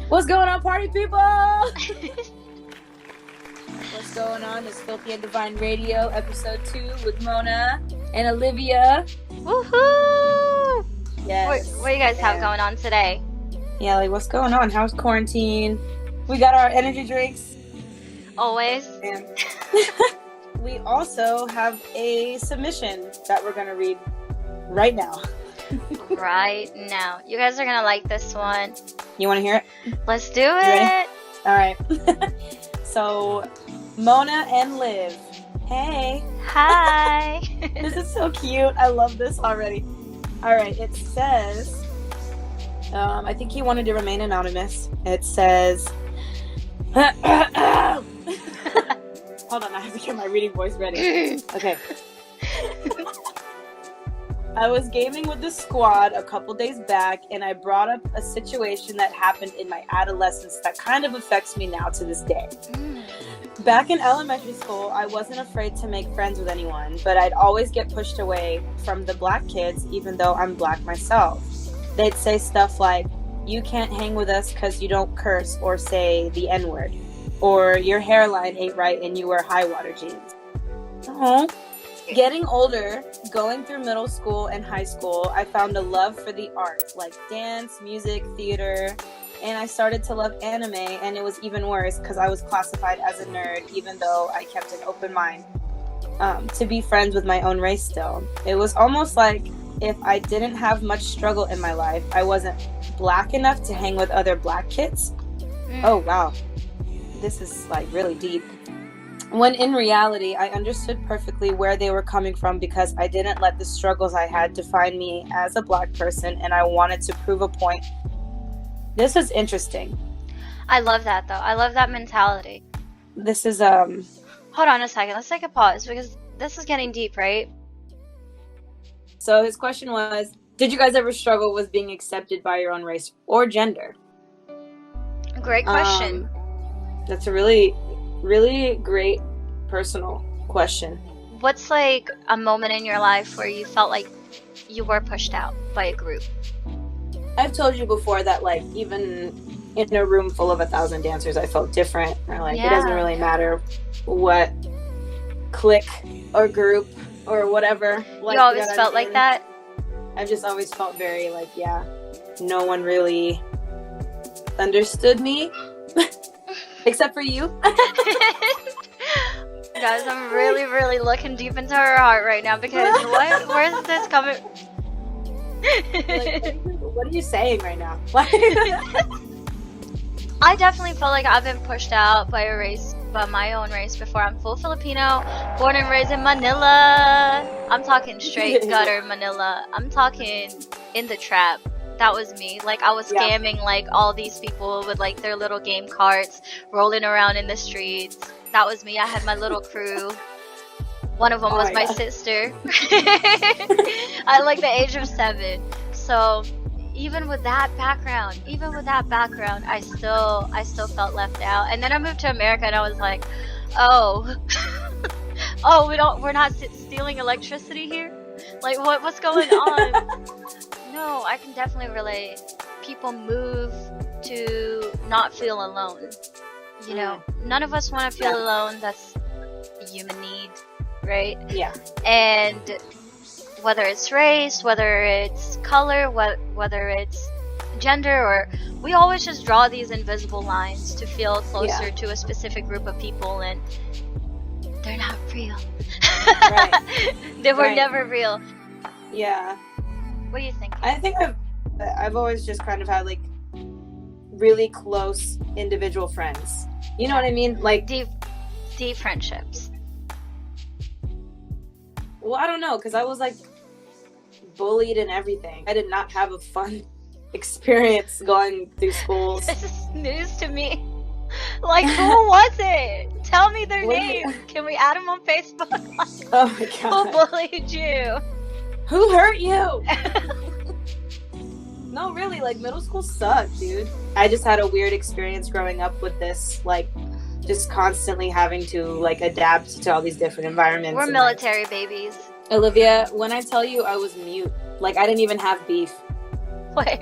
What's going on, party people? What's going on? It's Filthy and Divine Radio, episode 2 with Mona and Olivia. Woohoo! Yes. What do you guys have going on today? Yeah, like what's going on? How's quarantine? We got our energy drinks. Always. And we also have a submission that we're going to read right now. Right now. You guys are going to like this one. You want to hear it? Let's do it. All right. So, Mona and Liv. Hey. Hi. This is so cute. I love this already. All right. It says, I think he wanted to remain anonymous. It says, hold on. I have to get my reading voice ready. Okay. I was gaming with the squad a couple days back, and I brought up a situation that happened in my adolescence that kind of affects me now to this day. Back in elementary school, I wasn't afraid to make friends with anyone, but I'd always get pushed away from the black kids, even though I'm black myself. They'd say stuff like, "You can't hang with us because you don't curse or say the N-word," or "Your hairline ain't right and you wear high water jeans." Aww. Getting older, going through middle school and high school, I found a love for the arts, like dance, music, theater, and I started to love anime, and it was even worse because I was classified as a nerd, even though I kept an open mind to be friends with my own race still. It was almost like if I didn't have much struggle in my life, I wasn't black enough to hang with other black kids. Oh, wow. This is like really deep. When in reality, I understood perfectly where they were coming from because I didn't let the struggles I had define me as a black person, and I wanted to prove a point. This is interesting. I love that, though. I love that mentality. This is, Hold on a second. Let's take a pause because this is getting deep, right? So his question was, did you guys ever struggle with being accepted by your own race or gender? Great question. That's a really great personal question. What's like a moment in your life where you felt like you were pushed out by a group? I've told you before that, like, even in a room full of 1,000 dancers, I felt different. Or like, It doesn't really matter what clique or group or whatever. Like, you always felt like that? I've just always felt very like, no one really understood me. Except for you. Guys, I'm really looking deep into her heart right now because where is this coming? Like, what are you saying right now? I definitely felt like I've been pushed out by my own race before. I'm full Filipino, born and raised in Manila. I'm talking straight gutter Manila. I'm talking in the trap. That was me. Like, I was scamming, like, all these people with, like, their little game carts, rolling around in the streets. That was me. I had my little crew. One of them was my sister. At, like, the age of 7. So, even with that background, I still felt left out. And then I moved to America, and I was like, we're not stealing electricity here? Like, what's going on? No, I can definitely relate. People move to not feel alone. You know, none of us want to feel alone. That's a human need, right? Yeah. And whether it's race, whether it's color, whether it's gender, or we always just draw these invisible lines to feel closer to a specific group of people, and they're not real. Right. They were never real. Yeah. What do you think? I think I've always just kind of had like really close individual friends. You know what I mean? Like deep friendships. Well, I don't know, because I was like bullied and everything. I did not have a fun experience going through schools. This is news to me. Like, who was it? Tell me their name. Can we add them on Facebook? Oh my god. Who bullied you? Who hurt you? No, really, like, middle school sucked, dude. I just had a weird experience growing up with this, like, just constantly having to, like, adapt to all these different environments. We're military babies. Olivia, when I tell you I was mute, like, I didn't even have beef. Wait.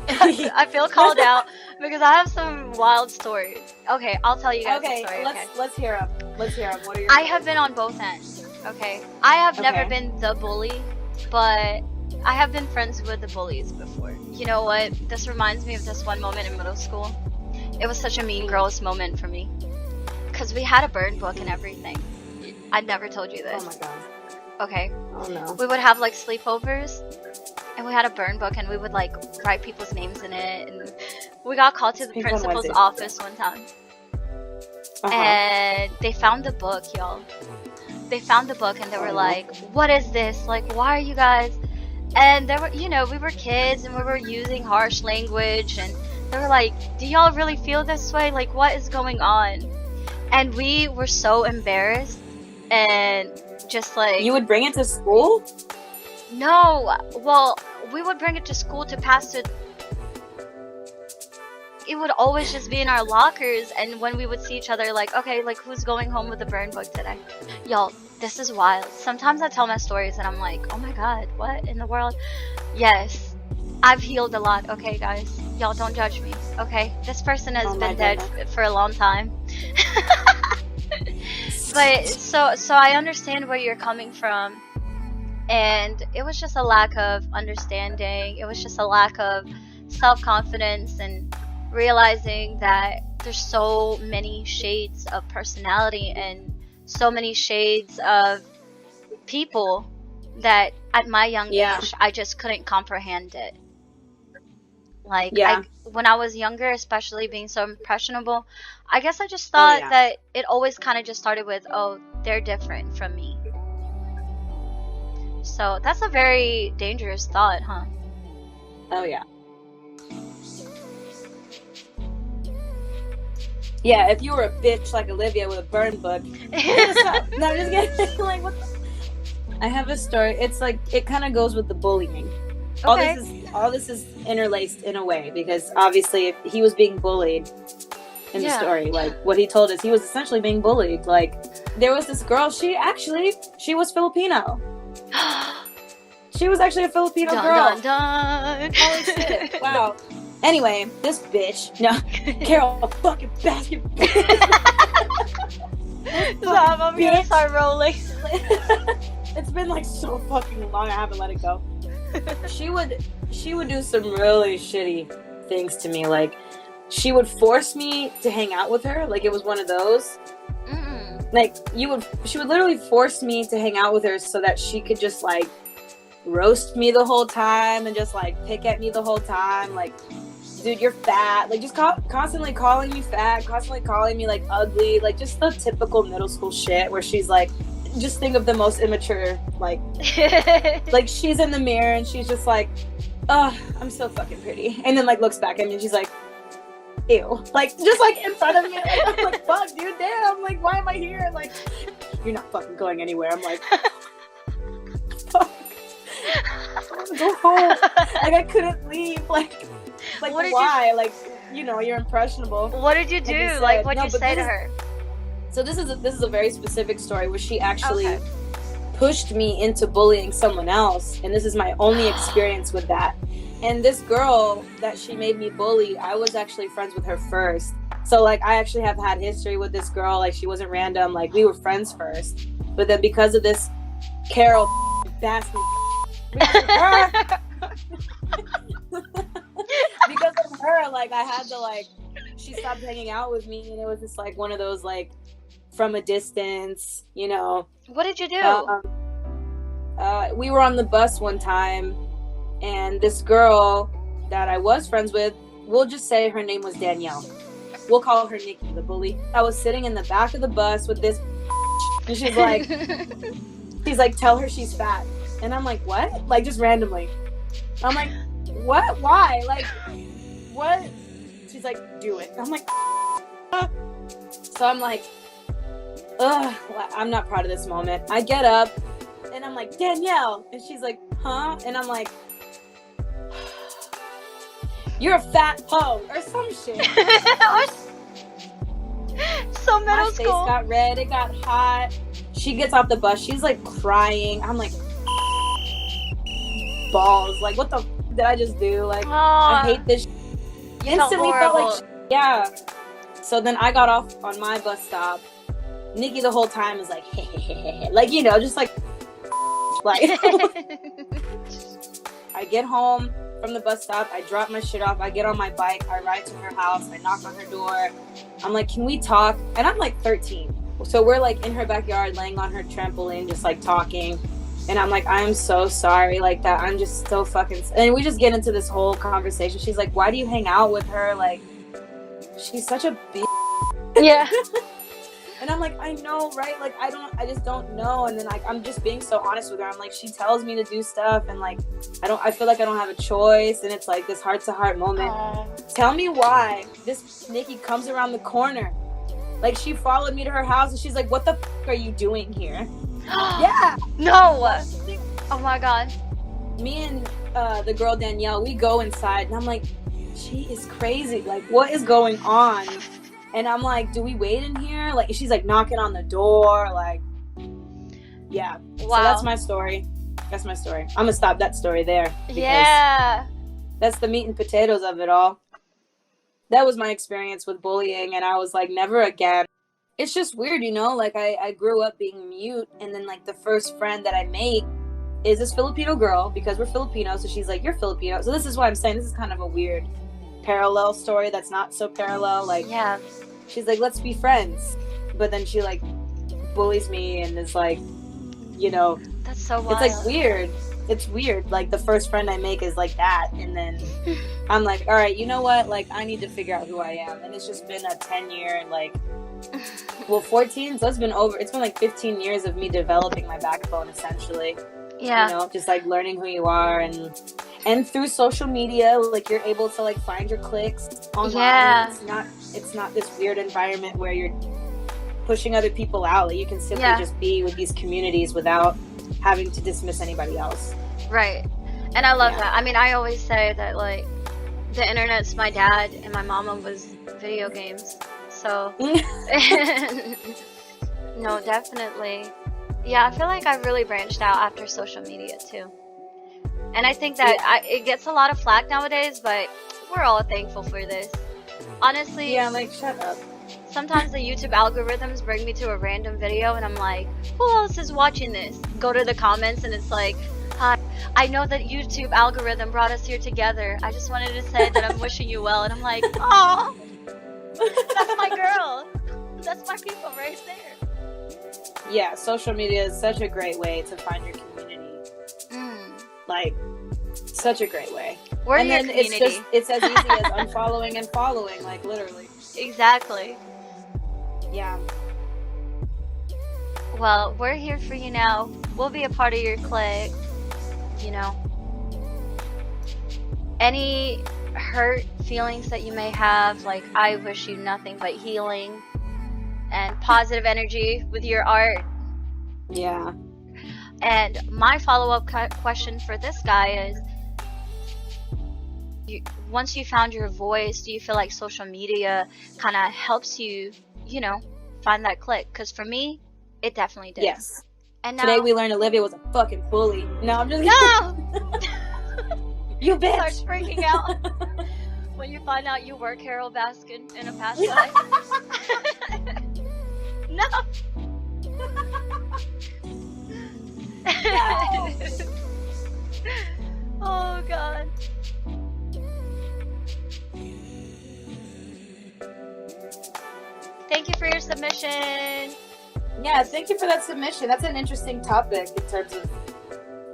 I feel called out because I have some wild stories. Okay, I'll tell you guys the Okay, story. let's hear them. Let's hear them. What are your I stories? have been on both ends. Okay, I have never Okay. been the bully, but I have been friends with the bullies before. You know what? This reminds me of this one moment in middle school. It was such a mean girls moment for me. Because we had a burn book and everything. I never told you this. Oh my god. Okay. Oh no. We would have like sleepovers, and we had a burn book, and we would like write people's names in it. And we got called to the Pink on principal's Wednesdays. office one time. And they found the book, y'all. They found the book, and they were like, "What is this? Like, why are you guys?" And there were, you know, we were kids, and we were using harsh language, and they were like, "Do y'all really feel this way? Like, what is going on?" And we were so embarrassed, and just like, You would bring it to school? no, well, we would bring it to school to pass to. It would always just be in our lockers, and when we would see each other, like, okay, like, who's going home with a burn book today? Y'all, this is wild. Sometimes I tell my stories, and I'm like, oh my god, what in the world? Yes, I've healed a lot, okay, guys? Y'all, don't judge me, okay? This person has been dead for a long time. But, so I understand where you're coming from, and it was just a lack of understanding. It was just a lack of self-confidence and realizing that there's so many shades of personality and so many shades of people that at my young age I just couldn't comprehend it. Like, when I was younger, especially being so impressionable, I guess I just thought that it always kind of just started with, oh, they're different from me. So that's a very dangerous thought, huh? Oh yeah. Yeah, if you were a bitch like Olivia with a burn book, hit us up. No, I'm just kidding. Like, what the... I have a story. It's like, it kind of goes with the bullying. Okay. All this is interlaced in a way, because obviously if he was being bullied in the story. Like, what he told us, he was essentially being bullied. Like, there was this girl, she was Filipino. She was actually a Filipino girl. Dun, dun. Holy shit. Wow. Anyway, this bitch, no, Carol, fucking bastard bitch. Stop, I'm gonna start rolling. It's been like so fucking long, I haven't let it go. She would do some really shitty things to me. Like, she would force me to hang out with her. Like, it was one of those. Like, she would literally force me to hang out with her so that she could just like roast me the whole time and just like pick at me the whole time. Like, dude, you're fat. Like, just constantly calling me fat, constantly calling me like ugly, like just the typical middle school shit where she's like, just think of the most immature, like like she's in the mirror and she's just like, oh, I'm so fucking pretty, and then like looks back at me and she's like, ew, like just like in front of me. Like, I'm like, fuck, dude, damn, like, why am I here? Like, you're not fucking going anywhere. I'm like, fuck, go home. Like, I couldn't leave. Like why? Like, you know, you're impressionable. What did you do? Like, what'd you say to her? So this is a very specific story where she actually pushed me into bullying someone else, and this is my only experience with that. And this girl that she made me bully, I was actually friends with her first. So like, I actually have had history with this girl. Like, she wasn't random. Like, we were friends first, but then because of this Carol bastard, because of her, like, I had to, like, she stopped hanging out with me, and it was just like one of those like from a distance, you know. What did you do? We were on the bus one time, and this girl that I was friends with, we'll just say her name was Danielle. We'll call her Nikki, the bully. I was sitting in the back of the bus with this, and she's like, tell her she's fat. And I'm like, what? Like, just randomly. I'm like, what? Why? Like, what? She's like, do it. I'm like, so I'm like, ugh, I'm not proud of this moment. I get up and I'm like, Danielle, and she's like, huh? And I'm like, you're a fat hoe or some shit. So middle school. My face got red. It got hot. She gets off the bus. She's like crying. I'm like, balls. Like, what the? did I just do? Like, Oh, I hate this. You Instantly felt felt horrible. like yeah. So then I got off on my bus stop. Nikki the whole time is like, hey, like, you know, just like I get home from the bus stop, I drop my shit off, I get on my bike, I ride to her house, I knock on her door. I'm like, can we talk? And I'm like 13. So we're like in her backyard, laying on her trampoline, just like talking. And I'm like, I'm so sorry, like that. I'm just so fucking. And we just get into this whole conversation. She's like, why do you hang out with her? Like, she's such a bitch. Yeah. And I'm like, I know, right? Like, I just don't know. And then like, I'm just being so honest with her. I'm like, she tells me to do stuff, and like, I feel like I don't have a choice. And it's like this heart to heart moment. Tell me why this Nikki comes around the corner. Like, she followed me to her house, and she's like, what the f- are you doing here? Yeah. No. Oh my god. Me and the girl Danielle, we go inside, and I'm like, she is crazy. Like, what is going on? And I'm like, do we wait in here? Like, she's like knocking on the door. Like, yeah. Wow. So that's my story. That's my story. I'm gonna stop that story there. Yeah. That's the meat and potatoes of it all. That was my experience with bullying, and I was like, never again. It's just weird, you know? Like, I grew up being mute, and then like the first friend that I make is this Filipino girl, because we're Filipino. So she's like, you're Filipino. So this is why I'm saying this is kind of a weird parallel story that's not so parallel. Like, Yeah. she's like, let's be friends. But then she like bullies me and is like, you know, That's so wild. it's like weird. It's weird. Like, the first friend I make is like that. And then I'm like, all right, you know what? Like, I need to figure out who I am. And it's just been a 10-year, like, well, 14. So it's been like 15 years of me developing my backbone, essentially. Yeah. You know, just like learning who you are, and through social media, like, you're able to like find your cliques online. Yeah. It's not this weird environment where you're pushing other people out. Like, you can simply just be with these communities without having to dismiss anybody else. Right. And I love that. I mean, I always say that, like, the internet's my dad and my mama was video games. So, no, definitely. Yeah, I feel like I've really branched out after social media too. And I think that it gets a lot of flack nowadays, but we're all thankful for this. Honestly. Yeah, I'm like, shut up. Sometimes the YouTube algorithms bring me to a random video and I'm like, who else is watching this? Go to the comments and it's like, hi, I know that YouTube algorithm brought us here together. I just wanted to say that I'm wishing you well. And I'm like, oh, that's my girl. That's my people right there. Yeah, social media is such a great way to find your community. Like, such a great way. We're and your then community. it's as easy as unfollowing and following, like, literally. Exactly. Yeah. Well, we're here for you now. We'll be a part of your clique. You know. Any hurt feelings that you may have, like, I wish you nothing but healing and positive energy with your art. Yeah. And my follow-up question for this guy is, once you found your voice, do you feel like social media kind of helps you, you know, find that click? Because for me, it definitely did. Yes. And now, today we learned Olivia was a fucking bully. No, I'm just no! You bitch! Starts freaking out when you find out you were Carol Baskin in a past life. No! Oh god. Thank you for your submission. Yeah, thank you for that submission. That's an interesting topic in terms of,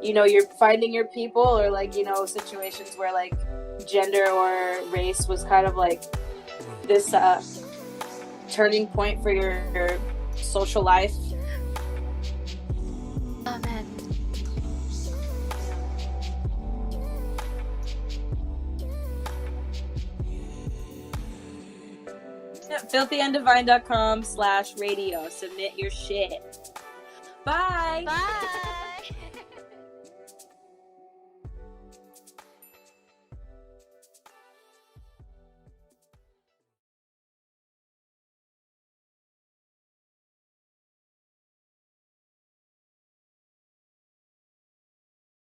you know, you're finding your people, or like, you know, situations where like gender or race was kind of like this turning point for your social life. Oh man. filthyandivine.com/radio. Submit your shit. Bye. Bye.